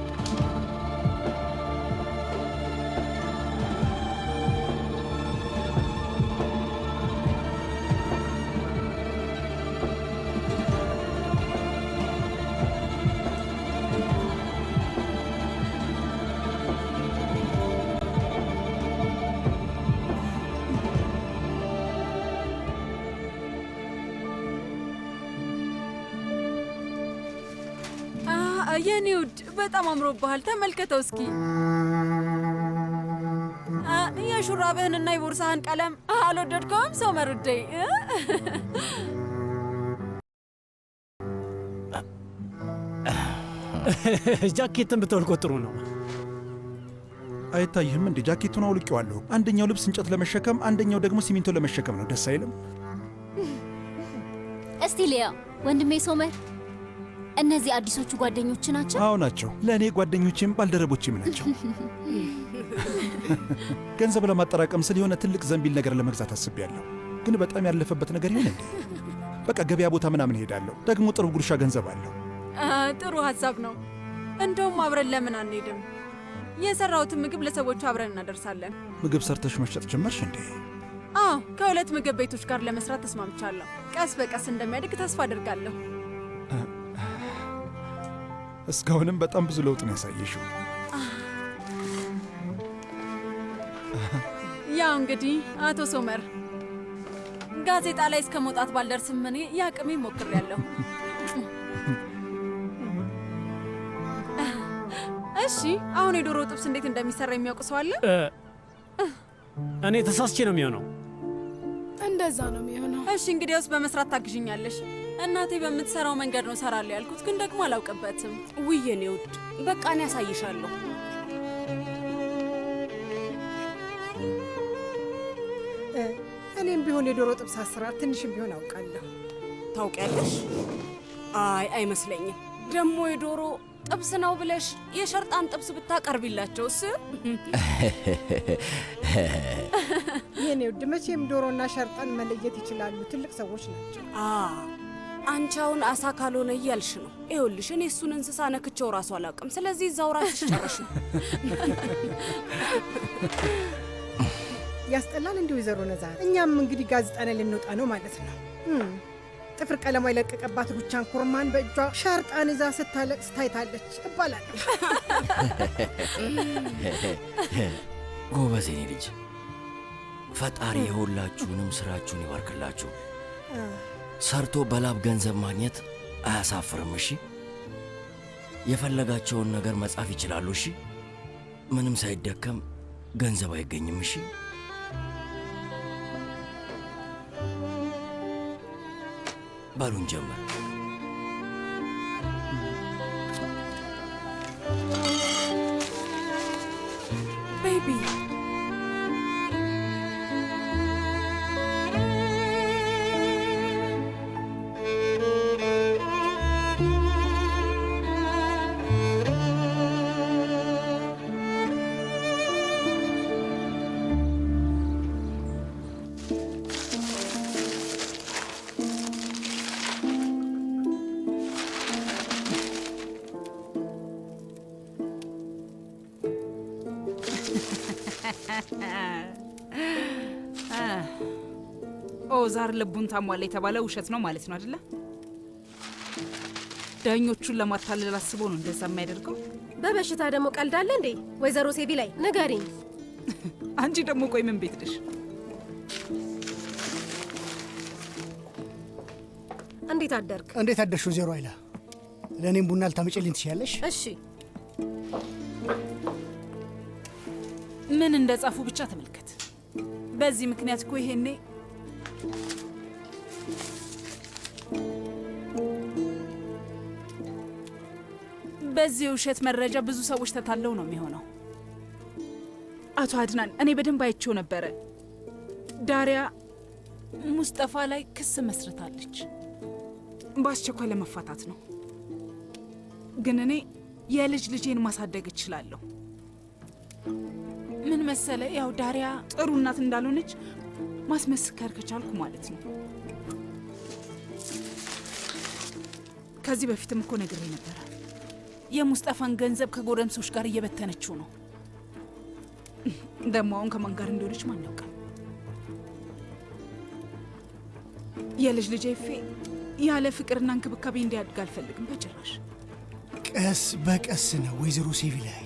[SPEAKER 1] የኔ ውድ በጣም አምሮብሃል። ተመልከተው እስኪ። የሹራብህንና የቦርሳህን ቀለም አልወደድከውም ሶመር ውዴ?
[SPEAKER 15] ጃኬትን ብትወልቆ ጥሩ ነው።
[SPEAKER 2] አይታይህም እንዴ? ጃኬቱን አውልቄዋለሁ። አንደኛው ልብስ እንጨት ለመሸከም፣ አንደኛው ደግሞ ሲሚንቶ ለመሸከም ነው። ደስ አይልም?
[SPEAKER 8] እስቲ ሊያ ወንድሜ ሶመር፣ እነዚህ አዲሶቹ ጓደኞች ናቸው?
[SPEAKER 2] አዎ ናቸው። ለእኔ ጓደኞቼም ባልደረቦቼም ናቸው። ገንዘብ ለማጠራቀም ስል የሆነ ትልቅ ዘንቢል ነገር ለመግዛት አስቤያለሁ። ግን በጣም ያለፈበት ነገር ይሆን እንዴ? በቃ ገበያ ቦታ ምናምን ሄዳለሁ። ደግሞ ጥሩ ጉርሻ ገንዘብ አለሁ።
[SPEAKER 1] ጥሩ ሀሳብ ነው። እንደውም አብረን ለምን አንሄድም? የሰራሁትን ምግብ ለሰዎቹ አብረን እናደርሳለን።
[SPEAKER 2] ምግብ ሰርተሽ መሸጥ ጀመርሽ እንዴ?
[SPEAKER 1] አዎ፣ ከሁለት ምግብ ቤቶች ጋር ለመስራት ተስማምቻለሁ። ቀስ በቀስ እንደሚያድግ ተስፋ አድርጋለሁ።
[SPEAKER 2] እስካሁንም በጣም ብዙ ለውጥ ነው ያሳየሽው።
[SPEAKER 1] ያው እንግዲህ አቶ ሶመር፣ ጋዜጣ ላይ እስከ መውጣት ባልደርስም እኔ የአቅሜ ሞክሬያለሁ። እሺ፣ አሁን የዶሮ ጥብስ እንዴት እንደሚሰራ የሚያውቅ ሰው አለ?
[SPEAKER 15] እኔ ተሳስቼ ነው የሚሆነው።
[SPEAKER 14] እንደዛ ነው የሚሆነው።
[SPEAKER 1] እሺ፣ እንግዲያውስ በመስራት ታግዥኛለሽ። እናቴ በምትሰራው መንገድ ነው ሰራለሁ ያልኩት፣ ግን ደግሞ አላውቅበትም።
[SPEAKER 20] ውይ የኔ ውድ፣ በቃ እኔ ያሳይሻለሁ።
[SPEAKER 16] እኔም ቢሆን የዶሮ ጥብስ አሰራር ትንሽም ቢሆን አውቃለሁ።
[SPEAKER 20] ታውቂያለሽ? አይ አይመስለኝም። ደግሞ የዶሮ ጥብስ ነው ብለሽ የሸርጣን ጥብስ ብታቀርቢላቸውስ?
[SPEAKER 16] የኔ ውድ፣ መቼም ዶሮና ሸርጣን መለየት ይችላሉ። ትልቅ ሰዎች ናቸው።
[SPEAKER 20] አንቺ አሁን አሳ ካልሆነ እያልሽ ነው። ይኸውልሽ እኔ እሱን እንስሳ ነክቼው ራሱ አላውቅም። ስለዚህ እዛው ራስሽ ጨርሽ።
[SPEAKER 16] ያስጠላል እንዲሁ ወይዘሮ ነዛር። እኛም እንግዲህ ጋዜጣ ላይ ልንወጣ ነው ማለት ነው። ጥፍር ቀለማ የለቀቀባት ሩቻን ኩርማን በእጇ ሻርጣን ይዛ ስታለቅስ ታይታለች እባላለሁ።
[SPEAKER 21] ጎበዝ የኔ ልጅ፣ ፈጣሪ የሁላችሁንም ስራችሁን ይባርክላችሁ። ሰርቶ በላብ ገንዘብ ማግኘት አያሳፍርም። እሺ፣ የፈለጋቸውን ነገር መጻፍ ይችላሉ። እሺ፣ ምንም ሳይደከም ገንዘብ አይገኝም። እሺ፣ በሉን ጀምር።
[SPEAKER 20] ቤቢ
[SPEAKER 7] ኦዛር ልቡን ታሟል የተባለው ውሸት ነው ማለት ነው አይደለ? ዳኞቹን ለማታለል አስቦ ነው እንደዛ የሚያደርገው።
[SPEAKER 22] በበሽታ ደግሞ ቀልዳለ እንዴ? ወይዘሮ ሴቪ ላይ ንገሪኝ።
[SPEAKER 7] አንቺ ደግሞ ቆይ ምን ቤት ነሽ?
[SPEAKER 22] እንዴት አደርክ?
[SPEAKER 11] እንዴት አደርሽ ወይዘሮ አይላ? ለእኔም ቡና ልታመጭልኝ ትችያለሽ?
[SPEAKER 22] እሺ።
[SPEAKER 7] ምን እንደጻፉ ብቻ ተመልከት። በዚህ ምክንያት እኮ ይሄኔ በዚህ ውሸት መረጃ ብዙ ሰዎች ተታለው ነው የሚሆነው። አቶ አድናን እኔ በደንብ አይቼው ነበረ። ዳሪያ ሙስጠፋ ላይ ክስ መስርታለች። በአስቸኳይ ለመፋታት ነው። ግን እኔ የልጅ ልጄን ማሳደግ እችላለሁ። ምን መሰለ፣ ያው ዳሪያ ጥሩ እናት እንዳልሆነች ማስመስከር ከቻልኩ ማለት ነው። ከዚህ በፊትም እኮ ነግሬ ነበረ። የሙስጠፋን ገንዘብ ከጎረምሶች ጋር እየበተነችው ነው። ደግሞ አሁን ከማን ጋር እንደሆነች ማን ያውቃል? የልጅ ልጄ ኤፌ ያለ ፍቅርና እንክብካቤ እንዲያድግ አልፈልግም በጭራሽ።
[SPEAKER 11] ቀስ በቀስ ነው ወይዘሮ ሴቪላይ።